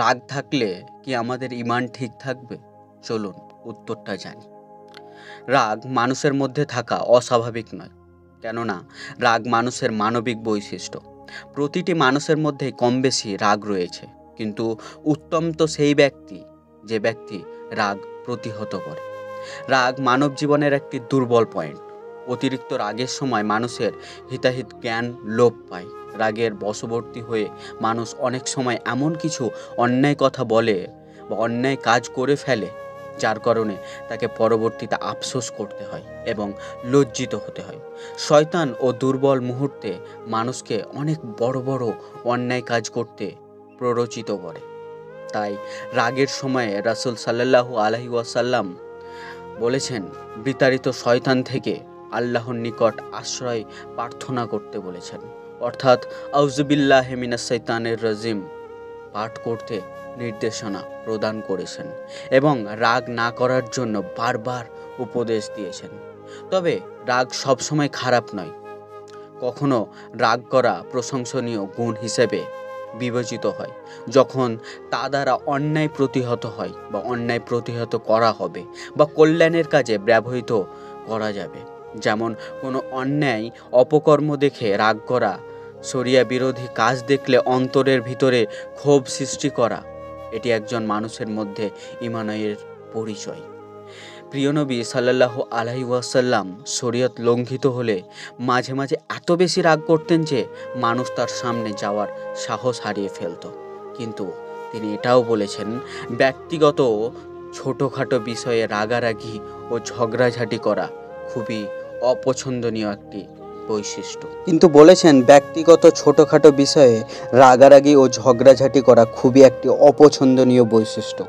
রাগ থাকলে কি আমাদের ঈমান ঠিক থাকবে? চলুন উত্তরটা জানি। রাগ মানুষের মধ্যে থাকা অস্বাভাবিক নয়, কেননা রাগ মানুষের মানবিক বৈশিষ্ট্য। প্রতিটি মানুষের মধ্যেই কম বেশি রাগ রয়েছে, কিন্তু উত্তম তো সেই ব্যক্তি যে ব্যক্তি রাগ প্রতিহত করে। রাগ মানব জীবনের একটি দুর্বল পয়েন্ট। অতিরিক্ত রাগের সময় মানুষের হিতাহিত জ্ঞান লোপ পায়। রাগের বশবর্তী হয়ে মানুষ অনেক সময় এমন কিছু অন্যায় কথা বলে বা অন্যায় কাজ করে ফেলে, যার কারণে তাকে পরবর্তীতে আফসোস করতে হয় এবং লজ্জিত হতে হয়। শয়তান ও দুর্বল মুহূর্তে মানুষকে অনেক বড় বড় অন্যায় কাজ করতে প্ররোচিত করে। তাই রাগের সময়ে রাসূল সাল্লাল্লাহু আলাইহি ওয়াসাল্লাম বলেছেন, বিতাড়িত শয়তান থেকে আল্লাহর নিকট আশ্রয় প্রার্থনা করতে বলেছেন, অর্থাৎ আউযুবিল্লাহি মিনাশ শাইতানির রাজিম পাঠ করতে নির্দেশনা প্রদান করেছেন এবং রাগ না করার জন্য বারবার উপদেশ দিয়েছেন। তবে রাগ সবসময় খারাপ নয়। কখনো রাগ করা প্রশংসনীয় গুণ হিসেবে বিবেচিত হয় যখন তা দ্বারা অন্যায় প্রতিহত হয় বা অন্যায় প্রতিহত করা হবে বা কল্যাণের কাজে ব্যবহৃত করা যাবে। যেমন কোনো অন্যায় অপকর্ম দেখে রাগ করা, শরিয়া বিরোধী কাজ দেখলে অন্তরের ভিতরে ক্ষোভ সৃষ্টি করা, এটি একজন মানুষের মধ্যে ঈমানের পরিচয়। প্রিয় নবী সাল্লাল্লাহু আলাইহি ওয়াসাল্লাম শরীয়ত লঙ্ঘিত হলে মাঝে মাঝে এত বেশি রাগ করতেন যে মানুষ তার সামনে যাওয়ার সাহস হারিয়ে ফেলত। কিন্তু তিনি এটাও বলেছেন, ব্যক্তিগত ছোটোখাটো বিষয়ে রাগারাগি ও ঝগড়াঝাটি করা খুবই অপছন্দনীয় একটি বৈশিষ্ট্য। কিন্তু বলেছেন, ব্যক্তিগত ছোটোখাটো বিষয়ে রাগারাগি ও ঝগড়াঝাটি করা খুবই একটি অপছন্দনীয় বৈশিষ্ট্য।